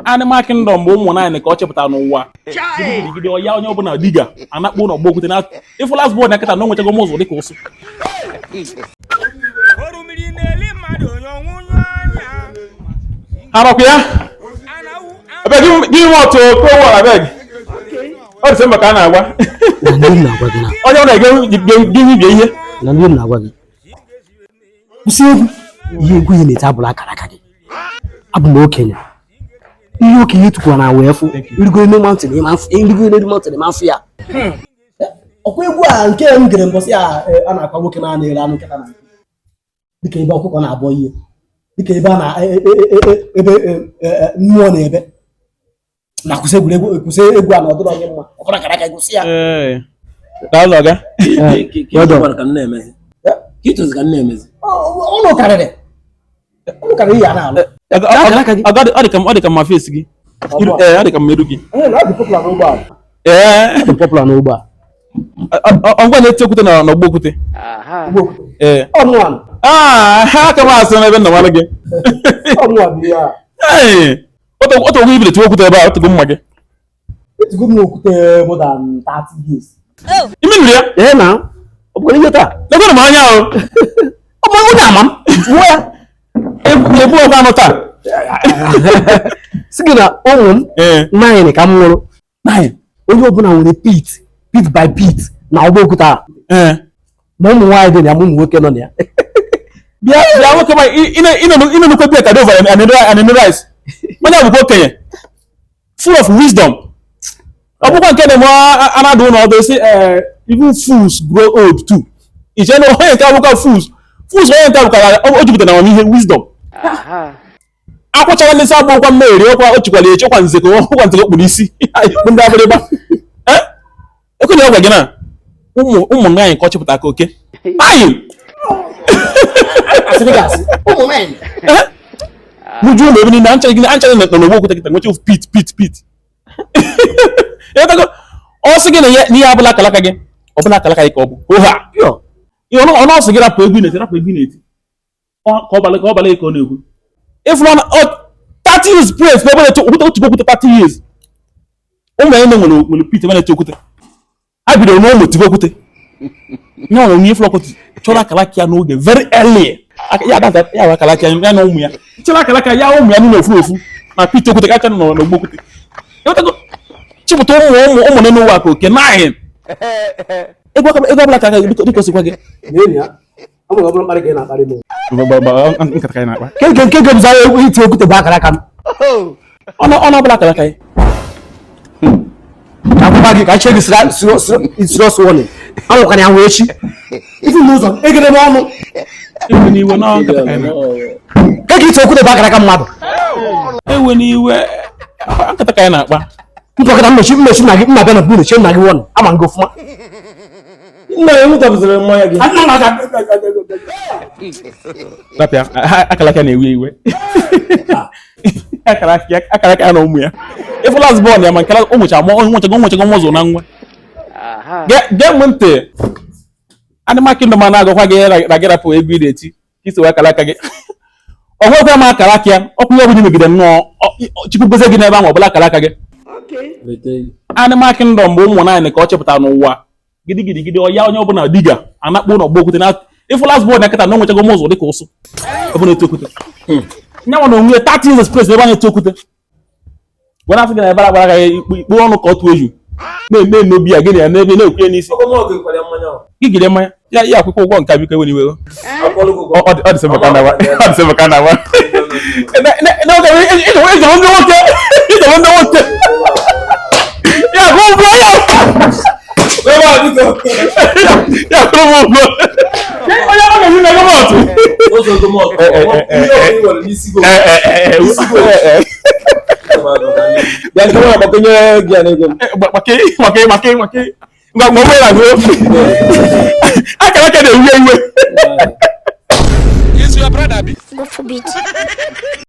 Animal Kingdom bụ ụmụ naanị ka ọ chepụtara n'ụwa gide ọya onye ọbụla diga anakpụ ụlọ gbokwute na ịfụ last bọọdụ na nkịta na o nwetago m ụzọ dịka ụsụ arọkwa ya ebe gị nwe otu okowara beg ọ dị mba ka a na-agwa onye ọ na-ege ibie ihe na ndị na-agwa gị kwụsị egwu ihe egwu ihe na-ete abụla akara aka gị abụ m okenye ihe okenye tụkwara na wee fụ irigo n'elu mountain ma mfụ ya ọkwa egwu a nke m gere mbọsị a na-akwa nwoke na-ere anụ nkịta na dịka ebe ọkụkọ na-abọ ihe dịka ebe a na ebe mmụọ na ebe na kwụsị egwu a na ọdụrụ onye mma ọkọrọ akara aka gosi ya ụlọ karịrị ihe a na-alụ ọ dị ka ma face gị ọ dị ka mmerụ gị popular n'ugbo a ngwa na-eti okwute na ọgbọ okwute ha aka m asị n'ebe nna nwanne gị otu ogwe ibile tiwe okwute ebe a otugo mma gị ime nri ya na ọ bụrụ ihe taa legwere m anya ahụ ọ bụ ụda ama m ya ebu ọkwa anụ taa si gị na ụmụ m naanị ka m nwụrụ onye ọbụla nwere pit by pit na ọgba okwute a ma ụmụ nwaanyị dị na ya ma ụmụ nwoke nọ na ya bịa nwoke ma ị nukwe bia kado and rice onye ọbụkwa okenye full of wisdom ọ bụkwa nke na-eme anadụ ụlọ ọdụ si even fools grow old too iche na onye nke abụkwa fools onye nke abụkara o jupụtara na amamihe wisdom akwụchara ndị si agbụkwa mmeri ọkwa o chikwara echekwa nzeko kpụrụ isi ikpu ndị abịrịba ekwenye ọgwa gị na ụmụ nwaanyị ka ọ chepụta aka oke muju ụlọ ebe niile anchaghị na n'ogbo okwute kịta nweche pit ọ sị gị na ihe abụla akalaka gị ọbụla akalaka gị ka ọ bụ oha ọnụ ọsọ gị rapụ egwu na-eti ka ọ bala ka ọ na-ekwu ịfụrụ 30 years praise ebe otu okwute 30 years ụmụ ya nwere pit ebe na-eti okwute ha bidoro n'ụmụ tibe okwute nye ọrụ onye ịfụrụ ọkụtụ chọrọ akalaka ya n'oge very early ya akalaka ya na ụmụ ya chọrọ akalaka ya ụmụ ya n'ụlọ ofu na pit okwute kacha nọ n'ogbo okwute chịpụta ụmụ nne n'ụwa ka oke naghị ego ọbụla ka dịka osikwa gị nkata ka anyị na-akpa nke ga-ebuzara egwu iti okwute bụ akara aka m ọnụ ọbụla akara aka anyị akwụkwọ gị ka chie gị serious warning anwụkana ya nwee echi ifu n'ụzọ egere n'ọnụ ewe n'iwe na nkata ka anyị ka iti okwute bụ akara aka mmadụ ewe n'iwe nkata ka anyị na-akpa mpọkọta mmechi na gị mma bịa na bụ mechi na gị wọnụ ama gị ọfụma nna ya nwetapụtara mmanya gị rapịa akalaka na-ewe iwe akalaka na ụmụ ya ịfụ last born ya ma nke ụmụchago ụzọ na nwa gee m ntị Animal Kingdom a na-agakwa gị na gị rapụ egwu ị na-eti isi wee akalaka gị ọ hụrụkwa m akalaka ya ọkụ ihe ọbụla megide nnọọ chukwu gozie gị n'ebe ahụ ọbụla akalaka gị Animal Kingdom bụ ụmụ naanị ka ọ chepụtara n'ụwa gidigidi ọya onye ọbụla diga anakpụ ụlọ gbo okwute na ịfụ last born na nkịta na o nwetago m ụzọ dịka ụsụ ebe na-eti okwute nye nwa na onwe 30 years place ebe a na-eti okwute gwana afọ gị na ebara gbara ya ikpu ọnụ ka ọ tụọ eju na-eme obi ya gịnị ya n'ebe na-ekwu ya n'isi gị gide mmanya ya akwụkwọ ụgwọ nke abiko ewe n'iwe ọ dị sebe ka na wa ịjọ ndị nwoke ya bụ ụgwọ ya kwụrụ m ụgwọ onye ọ ga-esi na gọmọtụ ya nke nwa gbakenye gị ya n'ego akara na-ewe iwe. God forbid.